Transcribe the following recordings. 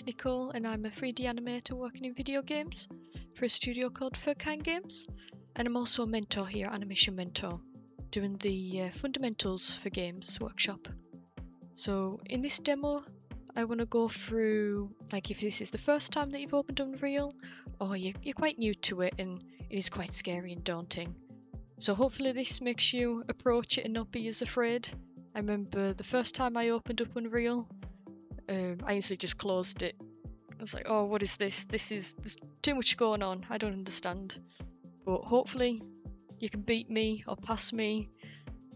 name's Nicole and I'm a 3D animator working in video games for a studio called Kind Games, and I'm also a mentor here, Animation Mentor, doing the Fundamentals for Games workshop. So in this demo I want to go through, like, if this is the first time that you've opened Unreal or you're quite new to it and it is quite scary and daunting. So hopefully this makes you approach it and not be as afraid. I remember the first time I opened up Unreal, I instantly just closed it. I was like, oh, what is this? There's too much going on. I don't understand. But hopefully you can beat me or pass me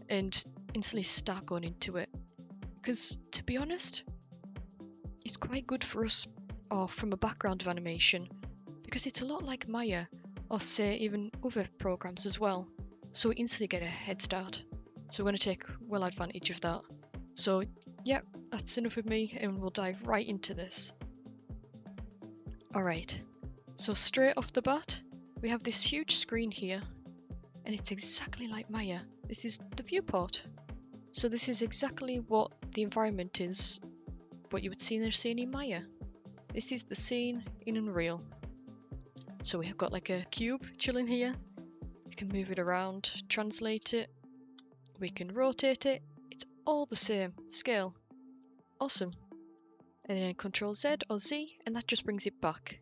and instantly start going into it. Because to be honest, it's quite good for us, or from a background of animation, because it's a lot like Maya, or say even other programs as well. So we instantly get a head start. So we're going to take well advantage of that. So yeah, that's enough of me and we'll dive right into this. Alright, so straight off the bat, we have this huge screen here, and it's exactly like Maya. This is the viewport. So this is exactly what the environment is, what you would see in a scene in Maya. This is the scene in Unreal. So we have got like a cube chilling here. We can move it around, translate it, we can rotate it. It's all the same scale. Awesome. And then Control Z or Z, and that just brings it back.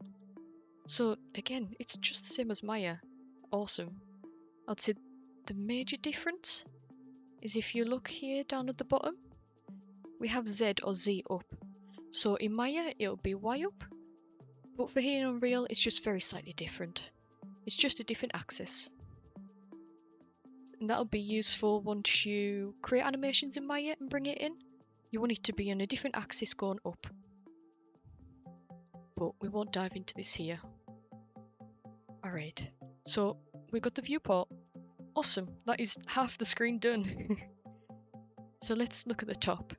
So again, it's just the same as Maya. Awesome. I'd say the major difference is if you look here down at the bottom, we have Z or Z up. So in Maya it'll be Y up, but for here in Unreal it's just very slightly different. It's just a different axis. And that'll be useful once you create animations in Maya and bring it in. You want it to be on a different axis going up. But we won't dive into this here. Alright, so we've got the viewport. Awesome, that is half the screen done. So let's look at the top.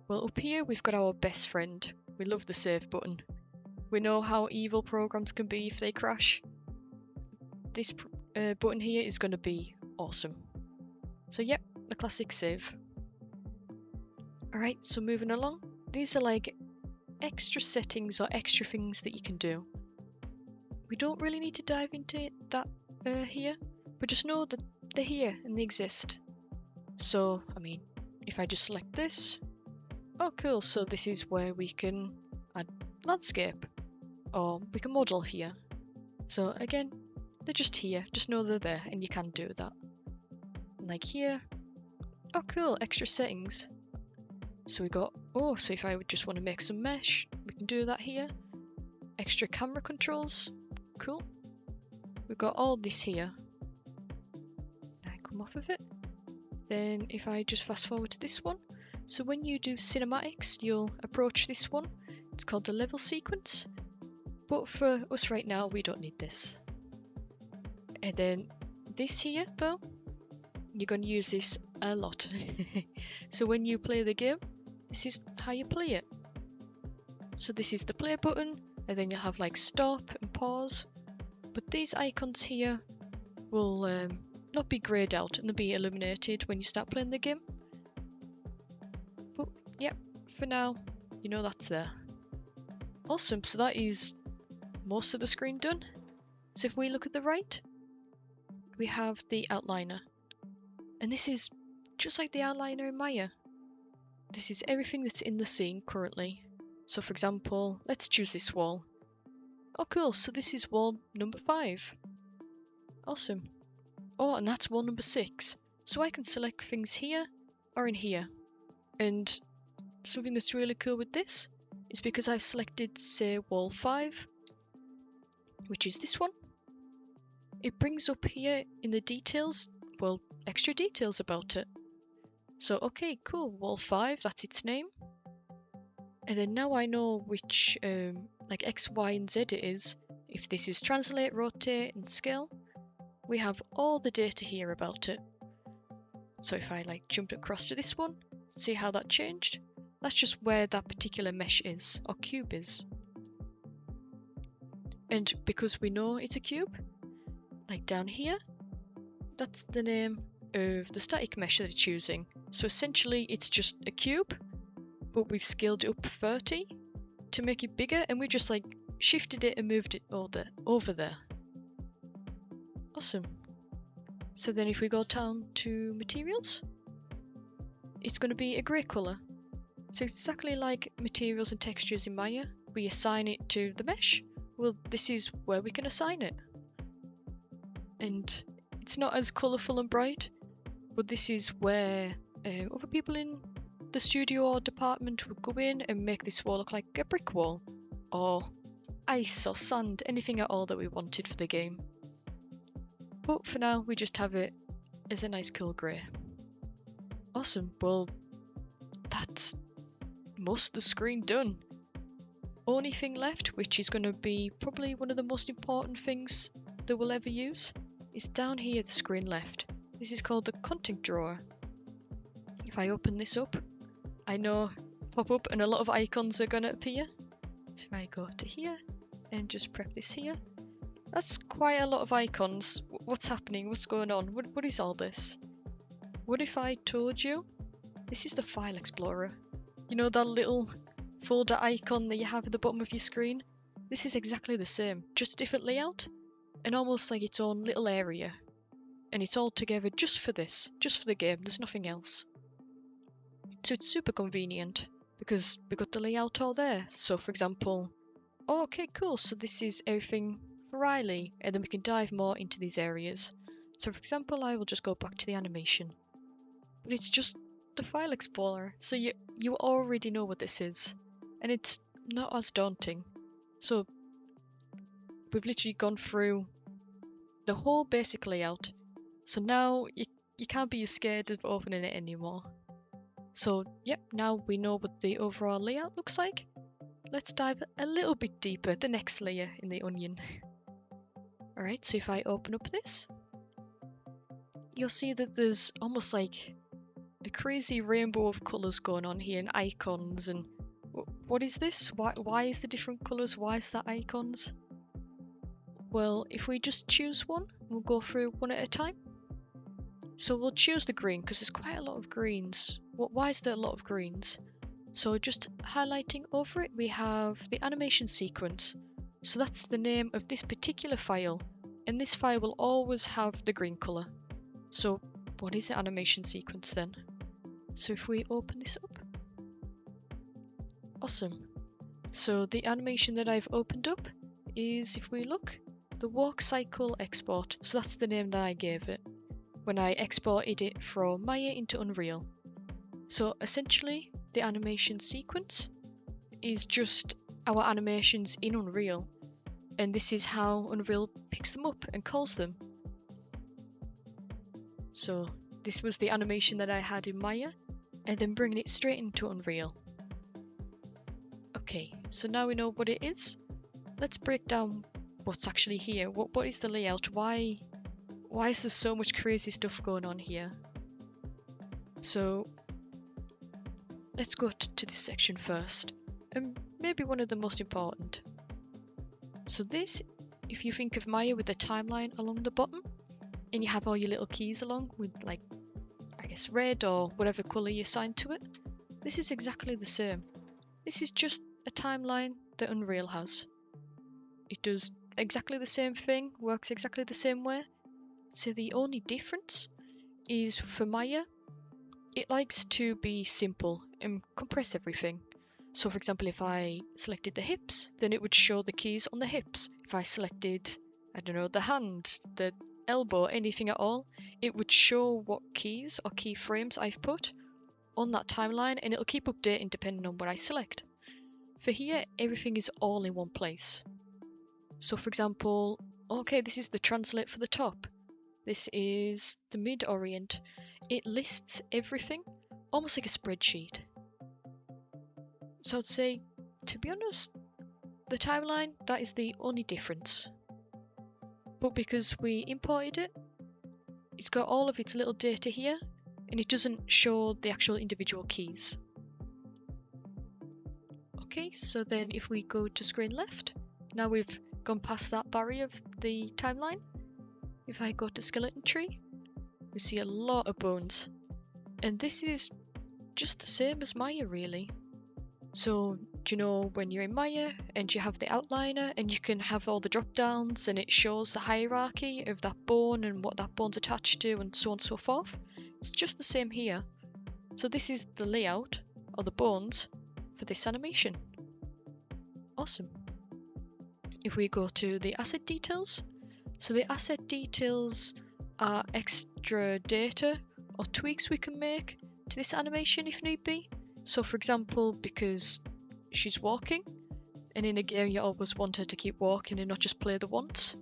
Well, up here we've got our best friend. We love the save button. We know how evil programs can be if they crash. This button here is going to be awesome. So yep, the classic save. Alright, so moving along, these are like extra settings or extra things that you can do. We don't really need to dive into that here, but just know that they're here and they exist. So, I mean, if I just select this, oh cool, so this is where we can add landscape, or we can model here. So again, they're just here, just know they're there and you can do that. Like here, oh cool, extra settings. So we got, oh, so if I would just want to make some mesh, we can do that here. Extra camera controls, cool. We've got all this here. I come off of it. Then if I just fast forward to this one. So when you do cinematics, you'll approach this one. It's called the level sequence. But for us right now, we don't need this. And then this here though, you're going to use this a lot. So when you play the game, this is how you play it. So this is the play button, and then you'll have like stop and pause. But these icons here will not be grayed out and they'll be illuminated when you start playing the game. But yeah, for now, you know that's there. Awesome, so that is most of the screen done. So if we look at the right, we have the outliner. And this is just like the outliner in Maya. This is everything that's in the scene currently. So for example, let's choose this wall. Oh cool, so this is wall number 5. Awesome. Oh, and that's wall number 6. So I can select things here or in here. And something that's really cool with this is because I've selected, say, wall 5, which is this one. It brings up here in the details, well, extra details about it. So okay, cool, wall 5, that's its name. And then now I know which like X, Y and Z it is. If this is translate, rotate and scale, we have all the data here about it. So if I like jumped across to this one, see how that changed? That's just where that particular mesh is, or cube is. And because we know it's a cube, like down here, that's the name of the static mesh that it's using. So essentially it's just a cube, but we've scaled it up 30. to make it bigger, and we just like shifted it and moved it over there. Awesome. So then if we go down to materials, it's going to be a grey colour. So exactly like materials and textures in Maya, we assign it to the mesh. Well, this is where we can assign it. And it's not as colourful and bright, but this is where other people in the studio or department would go in and make this wall look like a brick wall, or ice or sand, anything at all that we wanted for the game. But for now, we just have it as a nice cool grey. Awesome, well, that's most of the screen done. Only thing left, which is going to be probably one of the most important things that we'll ever use, is down here at the screen left. This is called the content drawer. If I open this up, I know pop up and a lot of icons are going to appear. So if I go to here and just prep this here, that's quite a lot of icons. What's happening? What's going on? What is all this? What if I told you this is the file explorer? You know that little folder icon that you have at the bottom of your screen? This is exactly the same, just a different layout and almost like its own little area. And it's all together just for this, just for the game, there's nothing else. So it's super convenient because we got the layout all there. So for example, oh, okay, cool, so this is everything for Riley, and then we can dive more into these areas. So for example, I will just go back to the animation. But it's just the file explorer, so you already know what this is, and it's not as daunting. So we've literally gone through the whole basic layout, so now you can't be scared of opening it anymore. So yep, now we know what the overall layout looks like. Let's dive a little bit deeper, the next layer in the onion. Alright, so if I open up this, you'll see that there's almost like a crazy rainbow of colours going on here, and icons, and what is this? Why is the different colours? Why is that icons? Well, if we just choose one, we'll go through one at a time. So we'll choose the green because there's quite a lot of greens. Why is there a lot of greens? So just highlighting over it, we have the animation sequence. So that's the name of this particular file, and this file will always have the green colour. So what is the animation sequence then? So if we open this up, awesome. So the animation that I've opened up is, if we look, the walk cycle export. So that's the name that I gave it when I exported it from Maya into Unreal. So essentially, the animation sequence is just our animations in Unreal, and this is how Unreal picks them up and calls them. So this was the animation that I had in Maya, and then bringing it straight into Unreal. Okay, so now we know what it is. Let's break down what's actually here. What is the layout? Why is there so much crazy stuff going on here? So let's go to this section first, and maybe one of the most important. So this, if you think of Maya with the timeline along the bottom, and you have all your little keys along with, like, I guess red or whatever colour you assign to it, this is exactly the same. This is just a timeline that Unreal has. It does exactly the same thing, works exactly the same way. So the only difference is for Maya, it likes to be simple and compress everything. So for example, if I selected the hips, then it would show the keys on the hips. If I selected, I don't know, the hand, the elbow, anything at all, it would show what keys or keyframes I've put on that timeline, and it'll keep updating depending on what I select. For here, everything is all in one place. So for example, okay, this is the translate for the top. This is the mid orient. It lists everything, almost like a spreadsheet. So I'd say, to be honest, the timeline, that is the only difference. But because we imported it, it's got all of its little data here, and it doesn't show the actual individual keys. Okay, so then if we go to screen left, now we've gone past that barrier of the timeline. If I go to skeleton tree, we see a lot of bones. And this is just the same as Maya, really. So do you know when you're in Maya and you have the outliner and you can have all the drop downs and it shows the hierarchy of that bone and what that bone's attached to and so on and so forth? It's just the same here. So this is the layout or the bones for this animation. Awesome. If we go to the asset details, so the asset details are extra data or tweaks we can make to this animation if need be. So for example, because she's walking, and in a game you always want her to keep walking and not just play the once,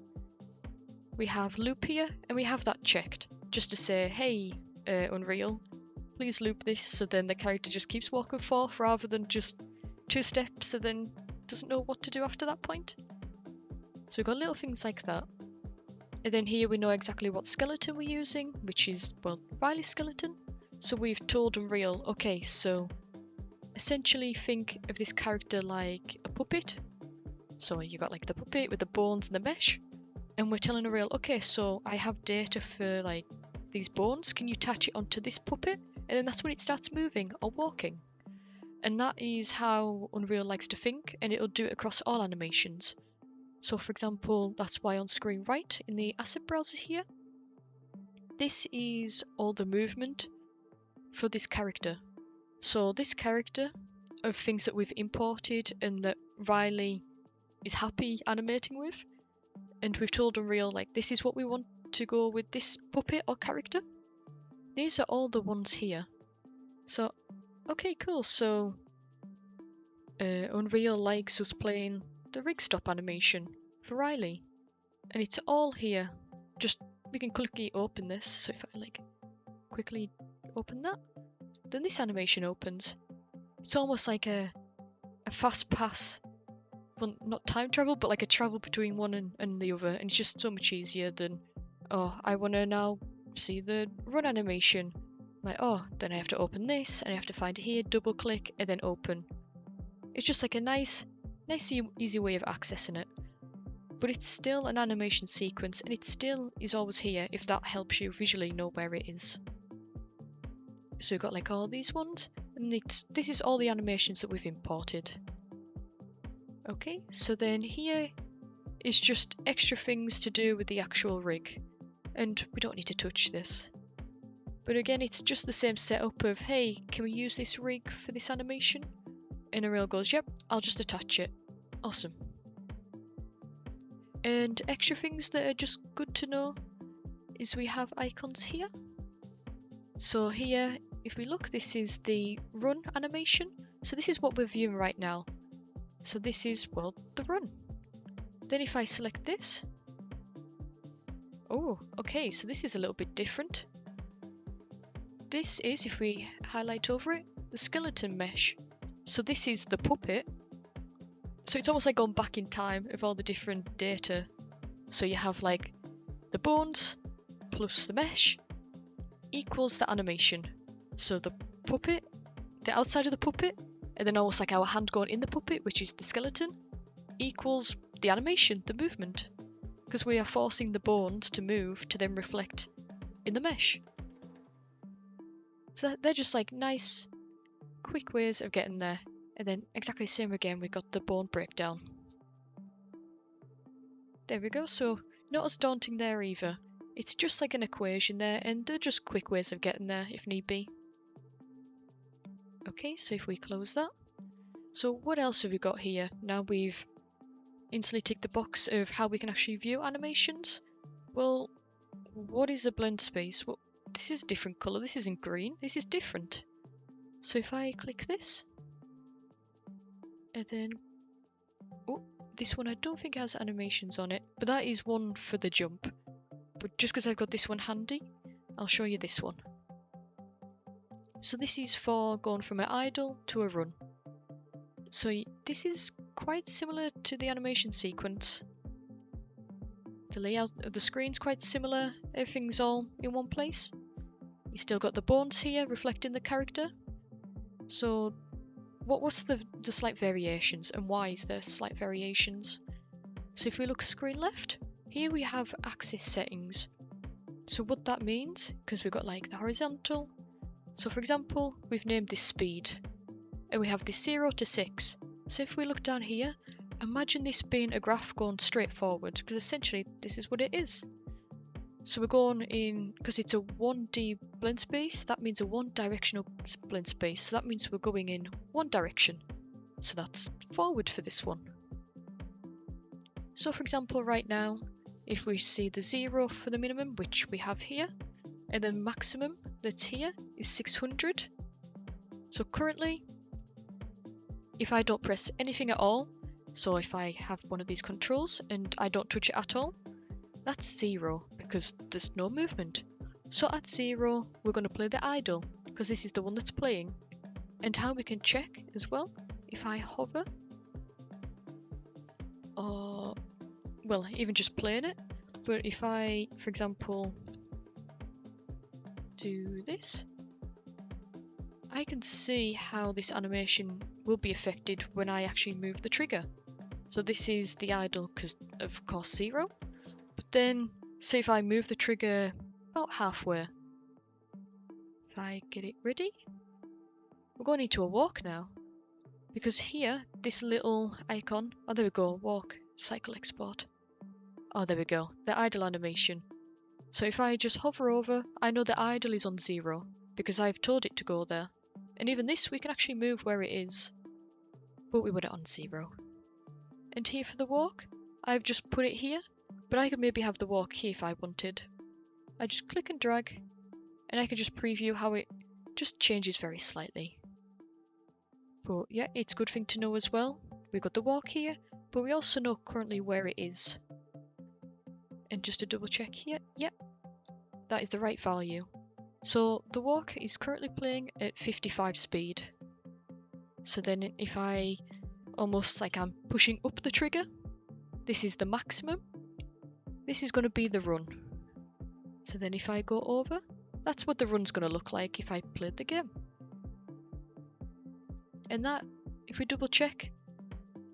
we have loop here and we have that checked just to say, hey, Unreal, please loop this, so then the character just keeps walking forth rather than just 2 steps and then doesn't know what to do after that point. So we've got little things like that. And then here we know exactly what skeleton we're using, which is, well, Riley's skeleton. So we've told Unreal, okay, so essentially think of this character like a puppet. So you got like the puppet with the bones and the mesh. And we're telling Unreal, okay, so I have data for like these bones. Can you attach it onto this puppet? And then that's when it starts moving or walking. And that is how Unreal likes to think, and it'll do it across all animations. So for example, that's why on screen right in the asset browser here, this is all the movement for this character. So this character of things that we've imported and that Riley is happy animating with, and we've told Unreal like this is what we want to go with this puppet or character. These are all the ones here. So okay, cool. So Unreal likes us playing the rig stop animation for Riley, and it's all here. Just we can quickly open this. So if I like quickly open that, then this animation opens. It's almost like a fast pass, well, not time travel, but like a travel between one and the other, and it's just so much easier than, oh, I want to now see the run animation. Like, oh, then I have to open this, and I have to find it here, double click, and then open. It's just like a nice easy way of accessing it. But it's still an animation sequence, and it still is always here if that helps you visually know where it is. So we've got like all these ones, and this is all the animations that we've imported. Okay, so then here is just extra things to do with the actual rig, and we don't need to touch this. But again, it's just the same setup of, hey, can we use this rig for this animation? And Unreal goes, yep, I'll just attach it. Awesome. And extra things that are just good to know is we have icons here. So here, if we look, this is the run animation. So this is what we're viewing right now. So this is, well, the run. Then if I select this, oh, okay, so this is a little bit different. This is, if we highlight over it, the skeleton mesh. So this is the puppet. So it's almost like going back in time of all the different data. So you have like the bones plus the mesh equals the animation. So the puppet, the outside of the puppet, and then almost like our hand going in the puppet, which is the skeleton, equals the animation, the movement. Because we are forcing the bones to move to then reflect in the mesh. So they're just like nice, quick ways of getting there. And then exactly the same again, we've got the bone breakdown. There we go, so not as daunting there either. It's just like an equation there, and they're just quick ways of getting there if need be. Okay, so if we close that. So what else have we got here? Now we've instantly ticked the box of how we can actually view animations. Well, what is a blend space? Well, this is a different colour, this isn't green, this is different. So if I click this, and then, oh, this one I don't think has animations on it, but that is one for the jump. But just because I've got this one handy, I'll show you this one. So this is for going from an idle to a run. So this is quite similar to the animation sequence. The layout of the screen's quite similar, everything's all in one place. You still got the bones here reflecting the character. So what's the slight variations, and why is there slight variations? So if we look screen left, here we have axis settings. So what that means, because we've got like the horizontal. So for example, we've named this speed, and we have this 0 to 6. So if we look down here, imagine this being a graph going straight forward, because essentially this is what it is. So we're going in, because it's a 1D blend space, that means a one directional blend space. So that means we're going in one direction. So that's forward for this one. So for example, right now, if we see the 0 for the minimum, which we have here, and the maximum that's here is 600. So currently, if I don't press anything at all, so if I have one of these controls and I don't touch it at all, that's 0 because there's no movement. So at 0, we're going to play the idle because this is the one that's playing. And how we can check as well, if I hover, or well, even just playing it, but if I, for example, do this, I can see how this animation will be affected when I actually move the trigger. So this is the idle because of course 0, but then say if I move the trigger about halfway, if I get it ready, we're going into a walk now, because here this little icon, oh there we go, walk, cycle export, oh there we go, the idle animation. So if I just hover over, I know the idle is on 0 because I've told it to go there. And even this, we can actually move where it is, but we want it on 0. And here for the walk, I've just put it here, but I could maybe have the walk here if I wanted. I just click and drag, and I can just preview how it just changes very slightly. But yeah, it's a good thing to know as well. We've got the walk here, but we also know currently where it is. And just to double check here, yep, that is the right value. So the walk is currently playing at 55 speed. So then if I, almost like I'm pushing up the trigger, this is the maximum. This is going to be the run. So then if I go over, that's what the run's going to look like if I played the game. And that, if we double check,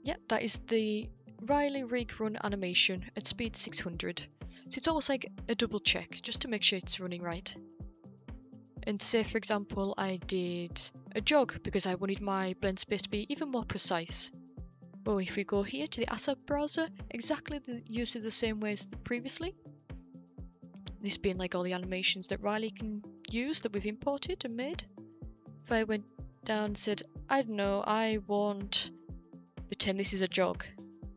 yep, that is the Riley rig run animation at speed 600. So it's almost like a double check, just to make sure it's running right. And say for example I did a jog because I wanted my blend space to be even more precise. Well, if we go here to the asset browser, exactly use it the same way as previously. This being like all the animations that Riley can use that we've imported and made. If I went down and said, I don't know, I want, pretend this is a jog,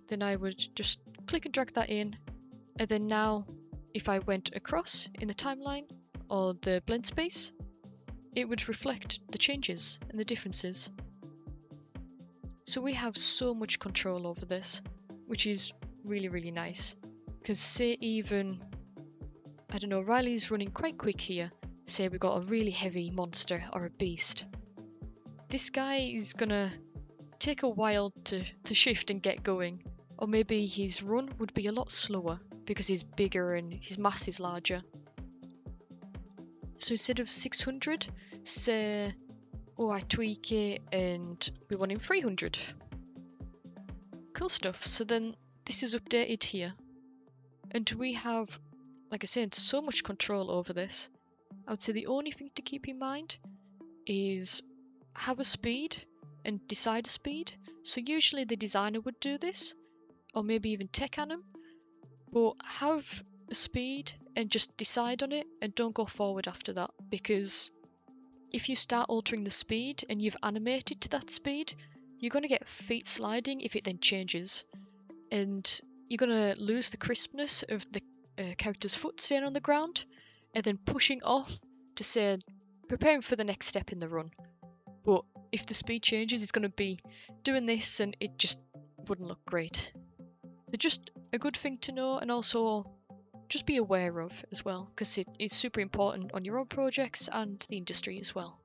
then I would just click and drag that in. And then now, if I went across in the timeline or the blend space, it would reflect the changes and the differences. So we have so much control over this, which is really, really nice. Because say even, I don't know, Riley's running quite quick here. Say we got a really heavy monster or a beast. This guy is gonna take a while to shift and get going. Or maybe his run would be a lot slower because he's bigger and his mass is larger. So instead of 600, say, oh, I tweak it and we want him 300. Cool stuff. So then this is updated here. And we have, like I said, so much control over this. I would say the only thing to keep in mind is have a speed and decide a speed. So usually the designer would do this, or maybe even tech anim, but have a speed and just decide on it and don't go forward after that, because if you start altering the speed and you've animated to that speed, you're going to get feet sliding if it then changes, and you're going to lose the crispness of the character's foot staying on the ground and then pushing off to say preparing for the next step in the run. But if the speed changes, it's going to be doing this and it just wouldn't look great. So just a good thing to know, and also just be aware of as well, because it's super important on your own projects and the industry as well.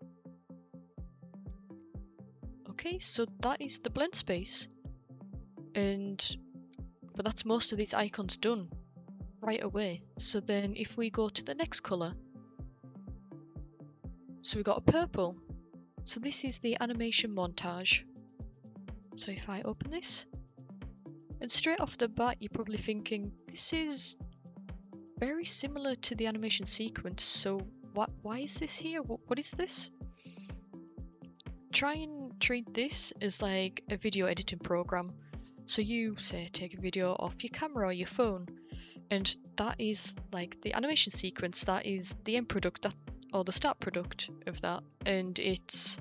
Okay, so that is the blend space, but that's most of these icons done right away. So then if we go to the next colour, so we got a purple. So this is the animation montage. So if I open this, and straight off the bat you're probably thinking this is very similar to the animation sequence, so why is this here? What is this? Try and treat this as like a video editing program. So you say take a video off your camera or your phone, and that is like the animation sequence, that is the end product, that or the start product of that, and it's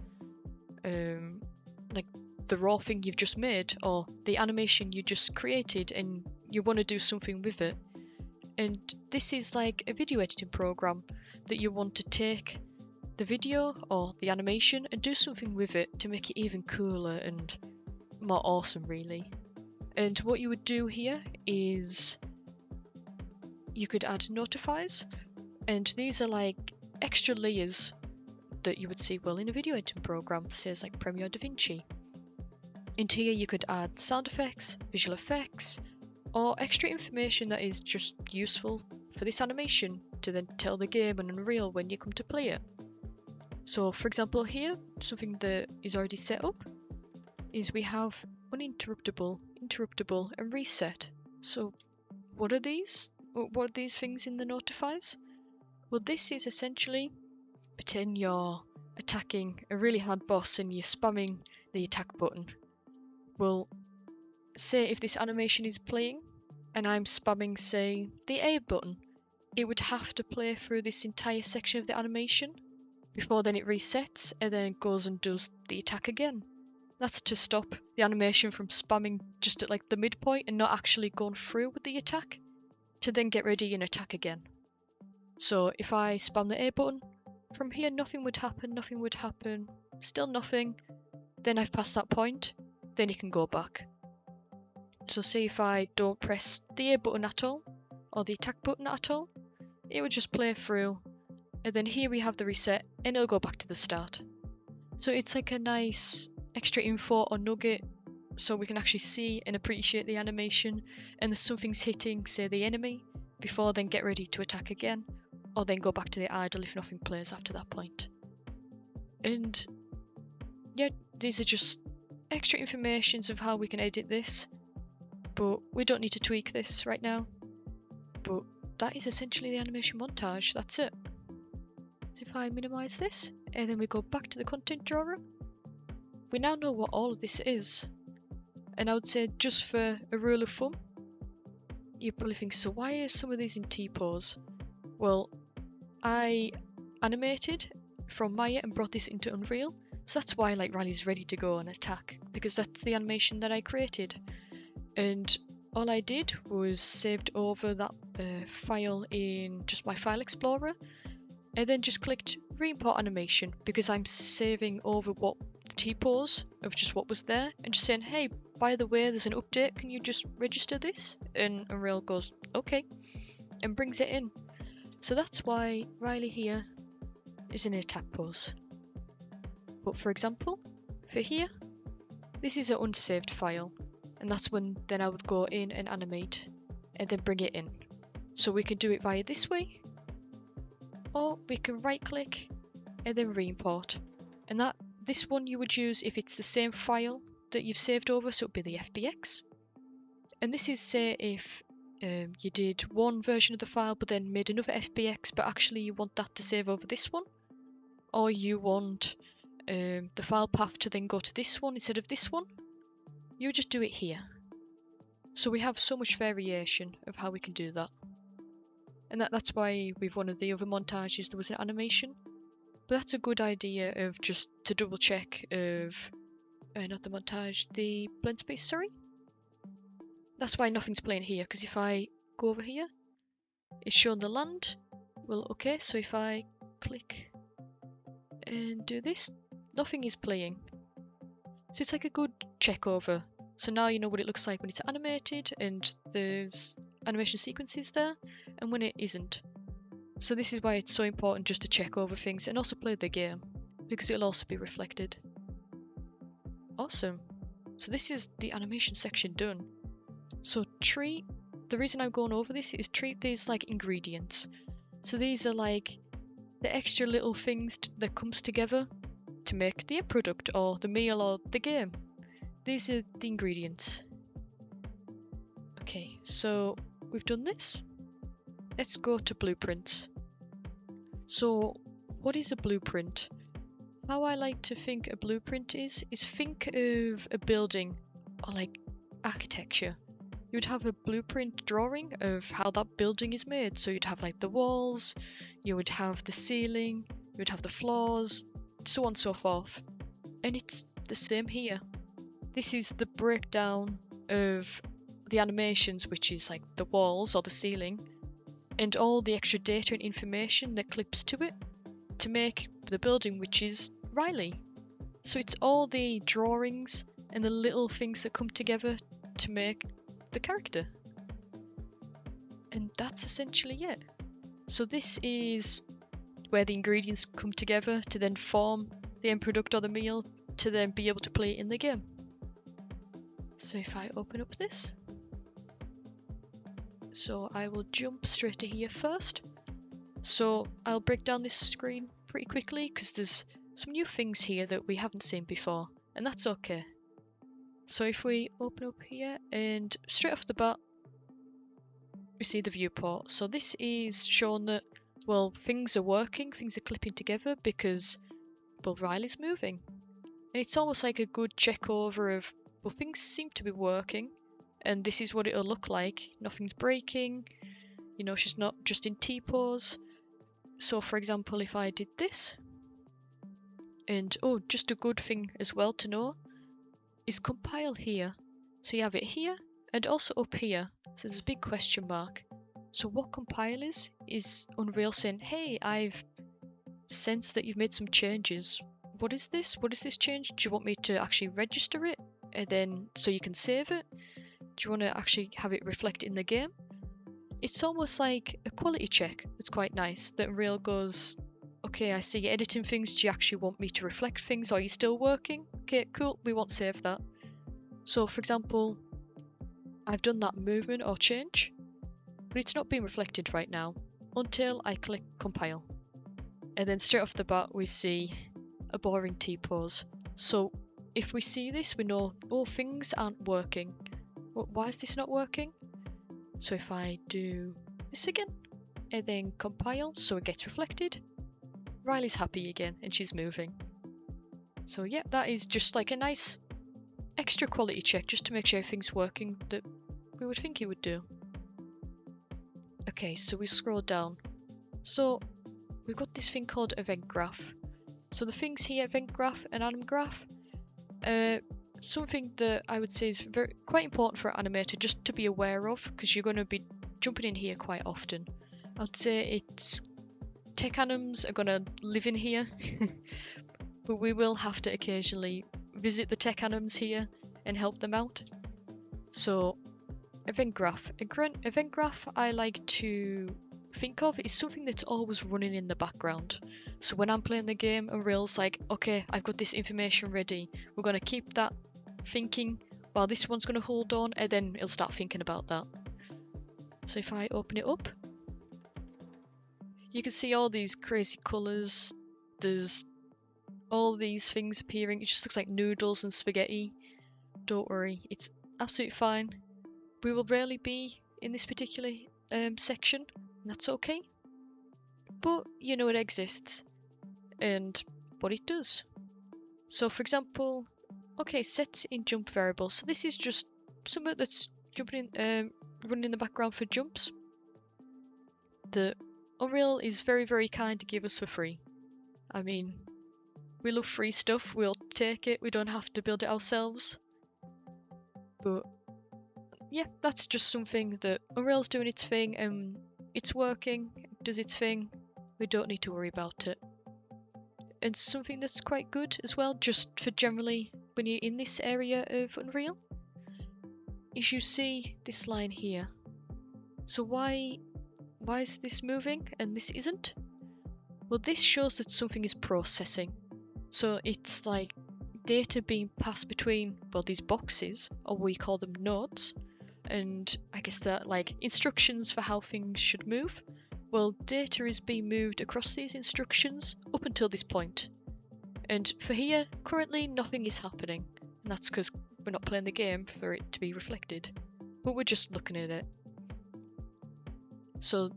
like the raw thing you've just made or the animation you just created and you want to do something with it. And this is like a video editing program that you want to take the video or the animation and do something with it to make it even cooler and more awesome, really. And what you would do here is you could add notifies, and these are like extra layers that you would see well in a video editing program, say as like Premiere DaVinci. Into here you could add sound effects, visual effects, or extra information that is just useful for this animation to then tell the game and Unreal when you come to play it. So for example here, something that is already set up is we have uninterruptible, interruptible and reset. So what are these? What are these things in the notifies? Well, this is essentially, pretend you're attacking a really hard boss and you're spamming the attack button. Well, say if this animation is playing and I'm spamming, say, the A button, it would have to play through this entire section of the animation before then it resets and then it goes and does the attack again. That's to stop the animation from spamming just at like the midpoint and not actually going through with the attack, to then get ready and attack again. So if I spam the A button, from here nothing would happen, still nothing, then I've passed that point, then you can go back. So say if I don't press the A button at all, or the attack button at all, it would just play through, and then here we have the reset, and it'll go back to the start. So it's like a nice extra info or nugget, so we can actually see and appreciate the animation, and if something's hitting, say, the enemy, before then get ready to attack again, or then go back to the idle if nothing plays after that point. And yeah, these are just extra informations of how we can edit this, but we don't need to tweak this right now. But that is essentially the animation montage, that's it. So if I minimize this, and then we go back to the content drawer, we now know what all of this is. And I would say, just for a rule of thumb, you're probably thinking, so why are some of these in T-pose? Well, I animated from Maya and brought this into Unreal, so that's why like Riley's ready to go and attack, because that's the animation that I created. And all I did was saved over that file in just my file explorer, and then just clicked re-import animation, because I'm saving over what the T-pose of just what was there, and just saying, hey, by the way, there's an update, can you just register this? And Unreal goes, okay, and brings it in. So that's why Riley here is in an attack pose. But for example, for here, this is an unsaved file, and that's when then I would go in and animate and then bring it in. So we can do it via this way, or we can right click and then re-import. And this one you would use if it's the same file that you've saved over, so it would be the FBX. And this is, say, if you did one version of the file but then made another FBX, but actually you want that to save over this one, or you want the file path to then go to this one instead of this one, you would just do it here. So we have so much variation of how we can do that. And that's why with one of the other montages there was an animation. But that's a good idea of just to double check of, not the montage, the blend space, sorry. That's why nothing's playing here, because if I go over here, it's showing the land. Well, okay, so if I click and do this, nothing is playing. So it's like a good check over. So now you know what it looks like when it's animated and there's animation sequences there, and when it isn't. So this is why it's so important just to check over things and also play the game, because it'll also be reflected. Awesome. So this is the animation section done. So the reason I'm going over this is treat these like ingredients. So these are like the extra little things that comes together to make the end product or the meal or the game. These are the ingredients. Okay, so we've done this. Let's go to blueprints. So what is a blueprint? how I like to think a blueprint is think of a building or like architecture. You would have a blueprint drawing of how that building is made. So you'd have like the walls, you would have the ceiling, you would have the floors, so on and so forth. And it's the same here. This is the breakdown of the animations, which is like the walls or the ceiling, and all the extra data and information that clips to it to make the building, which is Riley. So it's all the drawings and the little things that come together to make the character. And that's essentially it. So this is where the ingredients come together to then form the end product or the meal to then be able to play it in the game. So if I open up this, so I will jump straight to here first. So I'll break down this screen pretty quickly because there's some new things here that we haven't seen before, and that's okay. So if we open up here, and straight off the bat we see the viewport. So this is showing that, well, things are working, things are clipping together because, well, Riley's moving. And it's almost like a good check over of, well, things seem to be working, and this is what it'll look like. Nothing's breaking, you know, she's not just in T-pose. So for example, if I did this, and oh, just a good thing as well to know is compile here. So you have it here and also up here. So there's a big question mark. So what compile is Unreal saying, hey, I've sensed that you've made some changes. What is this? What is this change? Do you want me to actually register it? And then so you can save it? Do you want to actually have it reflect in the game? It's almost like a quality check. It's quite nice that Unreal goes, okay, I see you're editing things. Do you actually want me to reflect things? Are you still working? Okay, cool. We won't save that. So for example, I've done that movement or change, but it's not being reflected right now until I click compile. And then straight off the bat, we see a boring T-pose. So if we see this, we know, oh, things aren't working. Why is this not working? So if I do this again, and then compile, so it gets reflected, Riley's happy again, and she's moving. So yeah, that is just like a nice extra quality check, just to make sure everything's working that we would think it would do. Okay, so we scroll down. So we've got this thing called event graph. So the things here, event graph and anim graph, something that I would say is quite important for an animator just to be aware of, because you're going to be jumping in here quite often. I'd say it's tech anims are going to live in here, but we will have to occasionally visit the tech anims here and help them out. So event graph. Event graph I like to think of is something that's always running in the background. So when I'm playing the game, Unreal's like, okay, I've got this information ready. We're going to keep that thinking while this one's going to hold on, and then it'll start thinking about that. So if I open it up, you can see all these crazy colours. There's all these things appearing. It just looks like noodles and spaghetti. Don't worry, it's absolutely fine. We will rarely be in this particular section, and that's okay. But you know it exists and what it does. So for example, okay, set in jump variable. So this is just something that's jumping in, running in the background for jumps. The Unreal is very, very kind to give us for free. I mean, we love free stuff. We'll take it. We don't have to build it ourselves. But yeah, that's just something that Unreal's doing its thing, and it's working, it does its thing. We don't need to worry about it. And something that's quite good as well, just for generally when you're in this area of Unreal, is you see this line here. So why is this moving and this isn't? Well, this shows that something is processing. So it's like data being passed between, well, these boxes, or we call them nodes, and I guess they're like instructions for how things should move. Well, data is being moved across these instructions up until this point. And for here, currently nothing is happening. And that's because we're not playing the game for it to be reflected. But we're just looking at it. So,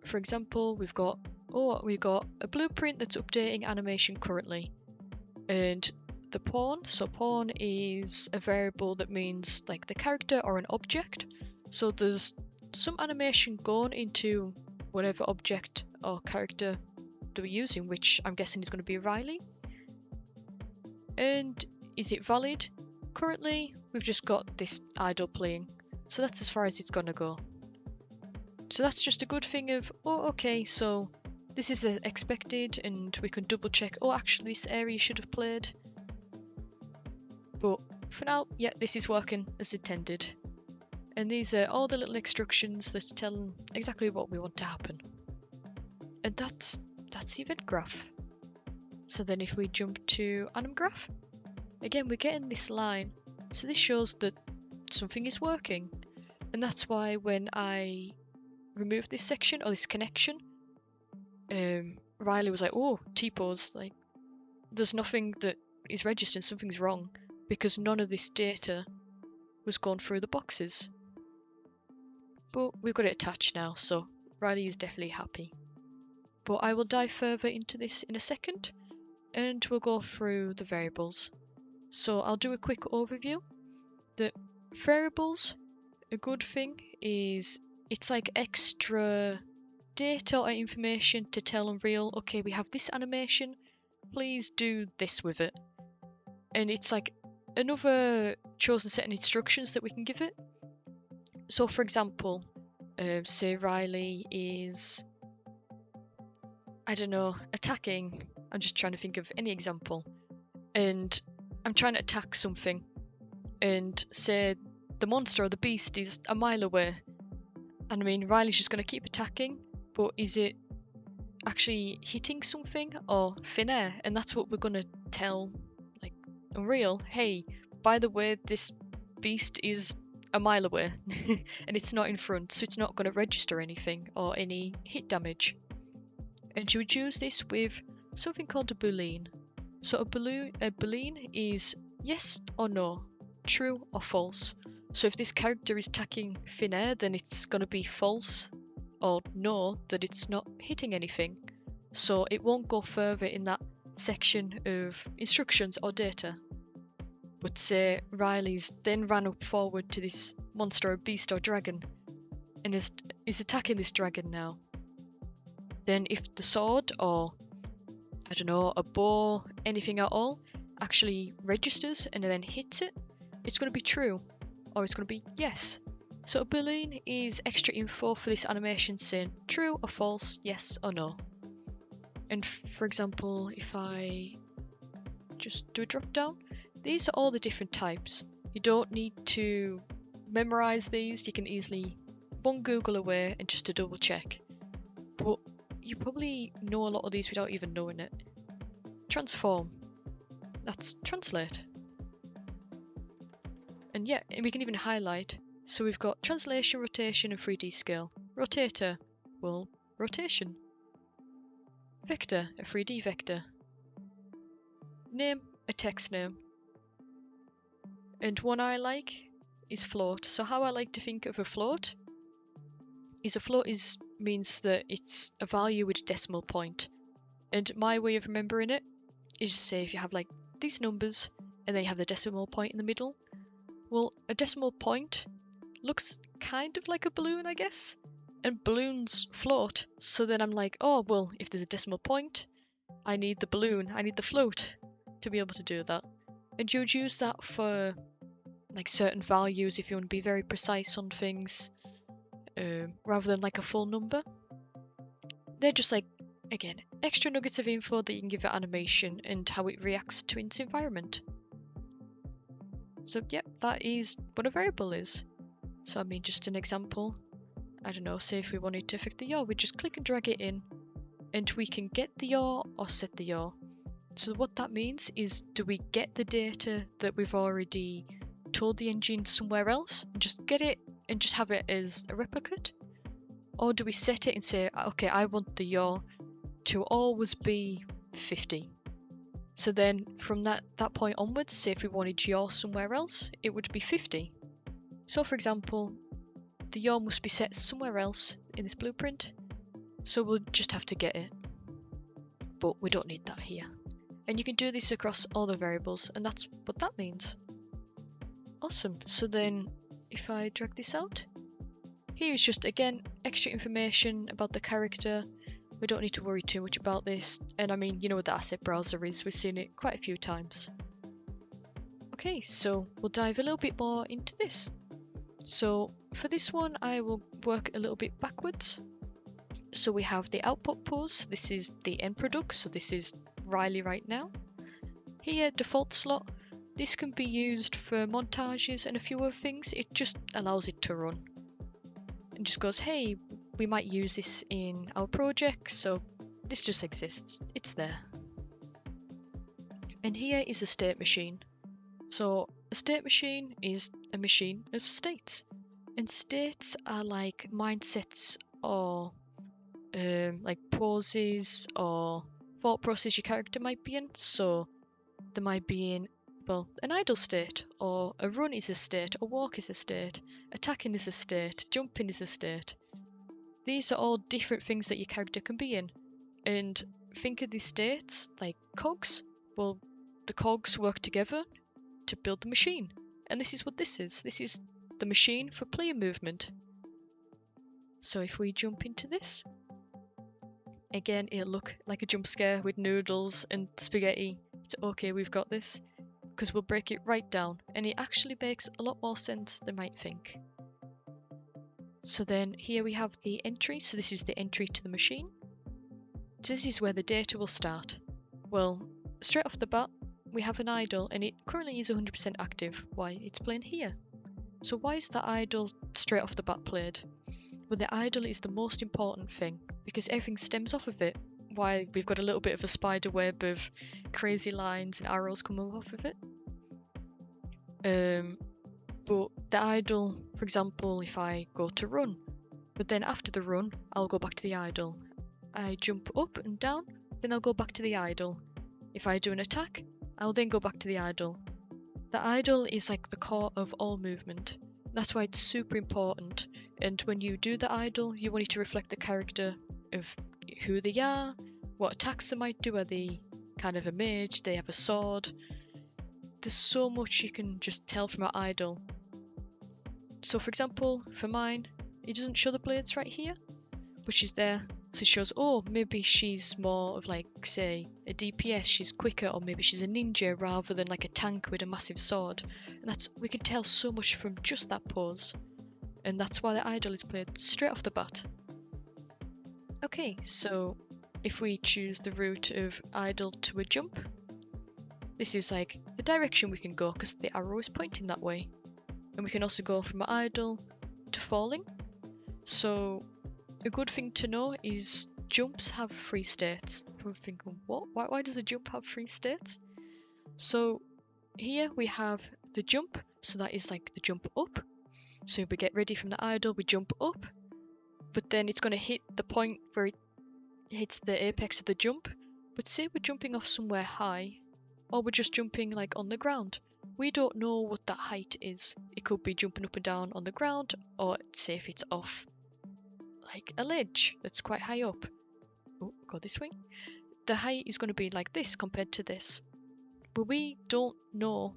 for example, we've got a blueprint that's updating animation currently. And the pawn, so pawn is a variable that means like the character or an object. So there's some animation going into whatever object or character that we're using, which I'm guessing is going to be Riley. And is it valid? Currently, we've just got this idle playing, so that's as far as it's going to go. So that's just a good thing of, oh, okay, so this is expected, and we can double check, oh, actually this area should have played. But for now, yeah, this is working as intended. And these are all the little instructions that tell exactly what we want to happen. And that's the event graph. So then if we jump to anim graph, again, we're getting this line. So this shows that something is working. And that's why when I removed this section or this connection, Riley was like, oh, T-pose, like, there's nothing that is registered, something's wrong, because none of this data was going through the boxes. But we've got it attached now, so Riley is definitely happy. But I will dive further into this in a second, and we'll go through the variables. So I'll do a quick overview. The variables, a good thing is it's like extra data or information to tell Unreal, okay, we have this animation, please do this with it. And it's like another chosen set of instructions that we can give it. So for example, say Riley is, I don't know, attacking. I'm just trying to think of any example. And I'm trying to attack something. And say the monster or the beast is a mile away. And I mean, Riley's just going to keep attacking. But is it actually hitting something or thin air? And that's what we're going to tell like Unreal. Hey, by the way, this beast is a mile away and it's not in front, so it's not going to register anything or any hit damage. And you would use this with something called a boolean. So a boolean is yes or no, true or false. So if this character is attacking thin air, then it's going to be false or no, that it's not hitting anything. So it won't go further in that section of instructions or data. But say Riley's then ran up forward to this monster or beast or dragon and is attacking this dragon now. Then if the sword or, I don't know, a bow, anything at all, actually registers and then hits it, it's going to be true or it's going to be yes. So a boolean is extra info for this animation saying true or false, yes or no. And for example, if I just do a drop down, these are all the different types. You don't need to memorize these, you can easily one Google away and just to double check. But you probably know a lot of these without even knowing it. Transform, that's translate. And yeah, and we can even highlight. So we've got translation, rotation and 3D scale. Rotator, well, rotation. Vector, a 3D vector. Name, a text name. And one I like is float. So how I like to think of a float means that it's a value with a decimal point. And my way of remembering it is to say if you have like these numbers and then you have the decimal point in the middle. Well, a decimal point looks kind of like a balloon, I guess. And balloons float. So then I'm like, oh, well, if there's a decimal point, I need the balloon, I need the float to be able to do that. And you would use that for like certain values if you want to be very precise on things, rather than like a full number. They're just like, again, extra nuggets of info that you can give it animation and how it reacts to its environment. So yeah, that is what a variable is. So I mean, just an example, I don't know, say if we wanted to affect the yaw, we just click and drag it in and we can get the yaw or set the yaw. So what that means is, do we get the data that we've already told the engine somewhere else and just get it and just have it as a replicate? Or do we set it and say, okay, I want the yaw to always be 50. So then from that point onwards, say if we wanted yaw somewhere else, it would be 50. So for example, the yaw must be set somewhere else in this blueprint, so we'll just have to get it. But we don't need that here. And you can do this across all the variables, and that's what that means. Awesome. So then if I drag this out, here is just again extra information about the character. We don't need to worry too much about this, and I mean, you know what the asset browser is, we've seen it quite a few times. Okay, so we'll dive a little bit more into this. So for this one I will work a little bit backwards. So we have the output pose, this is the end product, so this is Riley right now. Here, default slot, this can be used for montages and a few other things. It just allows it to run. And just goes, hey, we might use this in our project, so this just exists, it's there. And here is a state machine. So a state machine is a machine of states. And states are like mindsets or like poses or thought process your character might be in. So they might be in, well, an idle state, or a run is a state, a walk is a state, attacking is a state, jumping is a state. These are all different things that your character can be in. And think of these states like cogs. Well, the cogs work together to build the machine. And this is what this is. This is the machine for player movement. So if we jump into this, again, it'll look like a jump scare with noodles and spaghetti. It's okay, we've got this, because we'll break it right down, and it actually makes a lot more sense than you might think. So then here we have the entry, so this is the entry to the machine. So this is where the data will start. Well, straight off the bat, we have an idle, and it currently is 100% active. Why? It's playing here. So why is the idle straight off the bat played? Well, the idle is the most important thing, because everything stems off of it. Why we've got a little bit of a spider web of crazy lines and arrows coming off of it. But the idle, for example, if I go to run, but then after the run, I'll go back to the idle. I jump up and down, then I'll go back to the idle. If I do an attack, I'll then go back to the idle. The idle is like the core of all movement. That's why it's super important. And when you do the idle, you want it to reflect the character of who they are, what attacks they might do. Are they kind of a mage? They have a sword? There's so much you can just tell from an idle. So for example, for mine, it doesn't show the blades right here, but she's there. So it shows, oh, maybe she's more of like, say, a DPS, she's quicker, or maybe she's a ninja rather than like a tank with a massive sword. And we can tell so much from just that pose. And that's why the idle is played straight off the bat. Okay, so if we choose the route of idle to a jump, this is like the direction we can go because the arrow is pointing that way. And we can also go from idle to falling. So a good thing to know is jumps have 3 states. I'm thinking, what? Why does a jump have 3 states? So here we have the jump, so that is like the jump up. So we get ready from the idle, we jump up, but then it's going to hit the point where it hits the apex of the jump. But say we're jumping off somewhere high, or we're just jumping like on the ground. We don't know what that height is. It could be jumping up and down on the ground, or say if it's off like a ledge that's quite high up. Oh, go this way. The height is going to be like this compared to this. But we don't know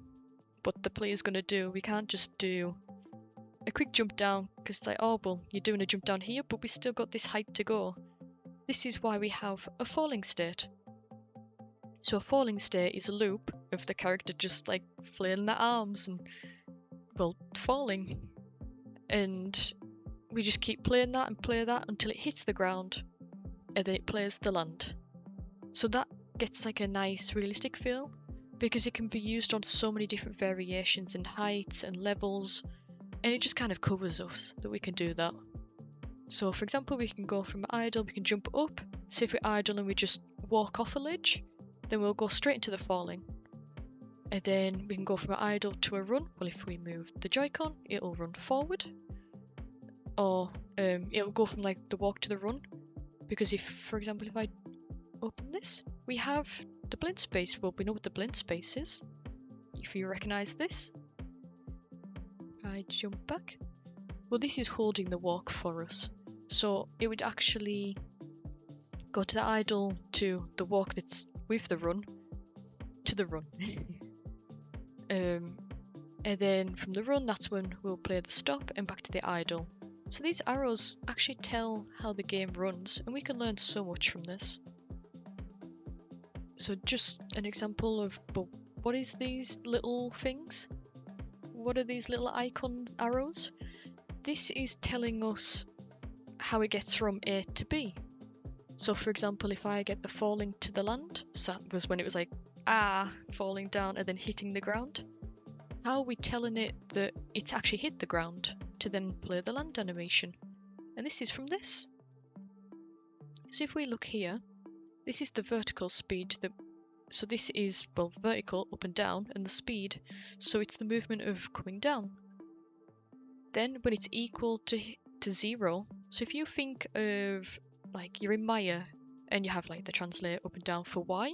what the player's going to do. We can't just do a quick jump down because it's like, oh, well, you're doing a jump down here, but we still got this height to go. This is why we have a falling state. So a falling state is a loop of the character just like flailing their arms and, well, falling. And we just keep playing that and play that until it hits the ground, and then it plays the land. So that gets like a nice realistic feel, because it can be used on so many different variations and heights and levels, and it just kind of covers us that we can do that. So for example, we can go from idle, we can jump up. Say if we're idle and we just walk off a ledge, then we'll go straight into the falling. And then we can go from an idle to a run. Well, if we move the Joy-Con, it'll run forward. Or it'll go from like the walk to the run. Because if, for example, if I open this, we have the blend space. Well, we know what the blend space is. If you recognize this, I jump back. Well, this is holding the walk for us. So it would actually go to the idle to the walk that's with the run. to the run. And then from the run, that's when we'll play the stop and back to the idle. So these arrows actually tell how the game runs, and we can learn so much from this. So just an example of, but what is these little things? What are these little icons, arrows? This is telling us how it gets from A to B. So for example, if I get the falling to the land, so that was when it was like, falling down and then hitting the ground. How are we telling it that it's actually hit the ground to then play the land animation? And this is from this. So if we look here, this is the vertical speed. So this is, well, vertical, up and down, and the speed. So it's the movement of coming down. Then when it's equal to 0, so if you think of, like, you're in Maya and you have like the translate up and down for Y,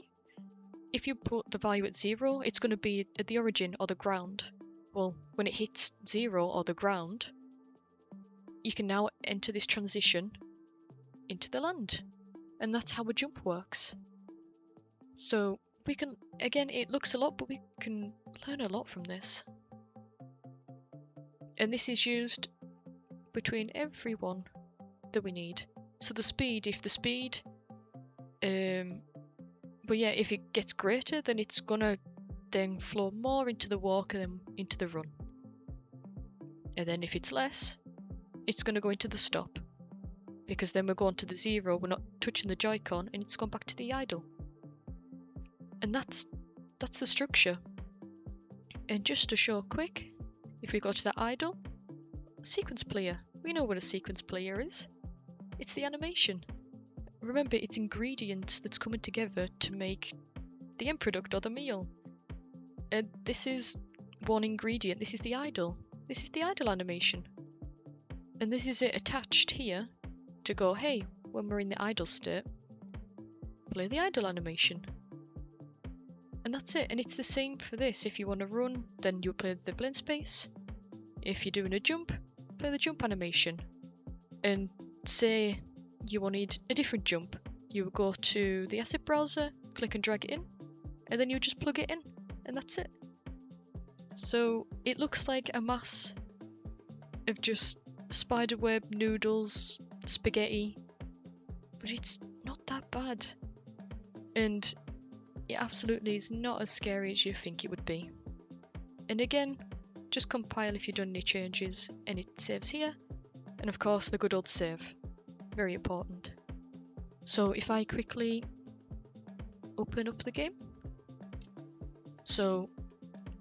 if you put the value at 0, it's going to be at the origin or the ground. Well, when it hits 0 or the ground, you can now enter this transition into the land. And that's how a jump works. So we can, again, it looks a lot, but we can learn a lot from this. And this is used between every one that we need. So the speed, if the speed, but yeah, if it gets greater, then it's gonna then flow more into the walk and then into the run. And then if it's less, it's gonna go into the stop. Because then we're going to the 0, we're not touching the Joy-Con, and it's gone back to the idle. And that's the structure. And just to show quick, if we go to the idle, sequence player. We know what a sequence player is. It's the animation. Remember, it's ingredients that's coming together to make the end product or the meal. And this is one ingredient. This is the idle. This is the idle animation. And this is it attached here to go, hey, when we're in the idle state, play the idle animation. And that's it. And it's the same for this. If you want to run, then you play the blend space. If you're doing a jump, play the jump animation. And say you wanted a different jump, you would go to the asset browser, click and drag it in, and then you just plug it in, and that's it. So it looks like a mass of just spiderweb, noodles, spaghetti, but it's not that bad. And it absolutely is not as scary as you think it would be. And again, just compile if you've done any changes, and it saves here. And of course, the good old save. Very important. So if I quickly open up the game. So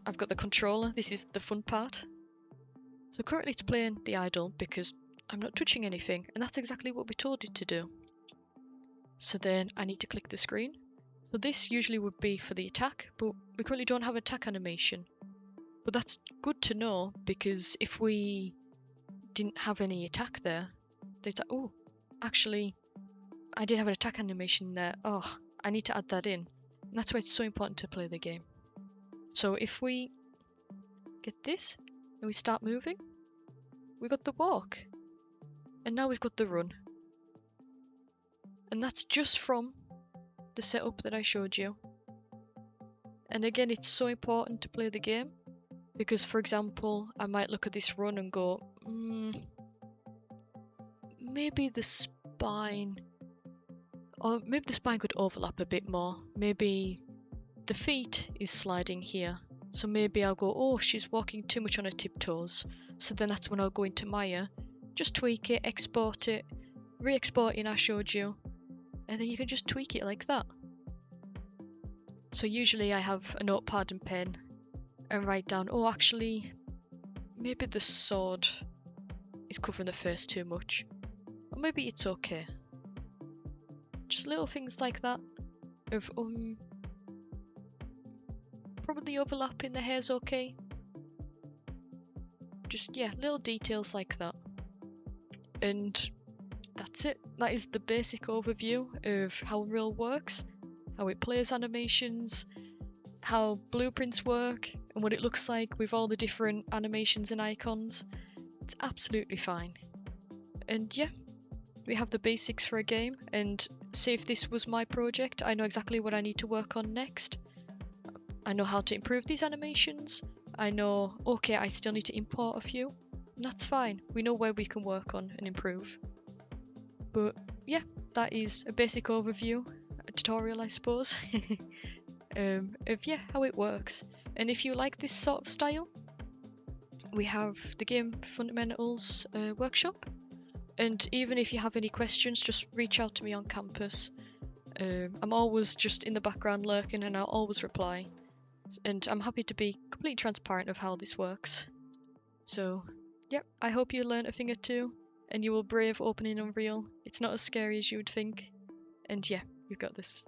I've got the controller. This is the fun part. So currently it's playing the idle because I'm not touching anything, and that's exactly what we told it to do. So then I need to click the screen. So this usually would be for the attack, but we currently don't have attack animation. But that's good to know, because if we didn't have any attack there, they'd say, oh, actually, I did have an attack animation there. Oh, I need to add that in. And that's why it's so important to play the game. So if we get this and we start moving, we got the walk. And now we've got the run. And that's just from the setup that I showed you. And again, it's so important to play the game. Because, for example, I might look at this run and go, maybe the spine, or maybe the spine could overlap a bit more. Maybe the feet is sliding here. So maybe I'll go, oh, she's walking too much on her tiptoes. So then that's when I'll go into Maya, just tweak it, export it, re-export it I showed you, and then you can just tweak it like that. So usually I have a notepad and pen and write down, oh, actually, maybe the sword is covering the face too much. Or maybe it's okay. Just little things like that of, probably overlapping the hair's okay. Just, yeah, little details like that. And that's it. That is the basic overview of how Unreal works, how it plays animations, how blueprints work, and what it looks like with all the different animations and icons. It's absolutely fine. And yeah, we have the basics for a game, and say if this was my project, I know exactly what I need to work on next. I know how to improve these animations. I know, okay, I still need to import a few. And that's fine. We know where we can work on and improve. But yeah, that is a basic overview, a tutorial I suppose, of yeah, how it works. And if you like this sort of style, we have the Game Fundamentals workshop. And even if you have any questions, just reach out to me on campus. I'm always just in the background lurking and I'll always reply. And I'm happy to be completely transparent of how this works. So, yep, I hope you learn a thing or two and you will brave opening Unreal. It's not as scary as you would think. And yeah, you've got this.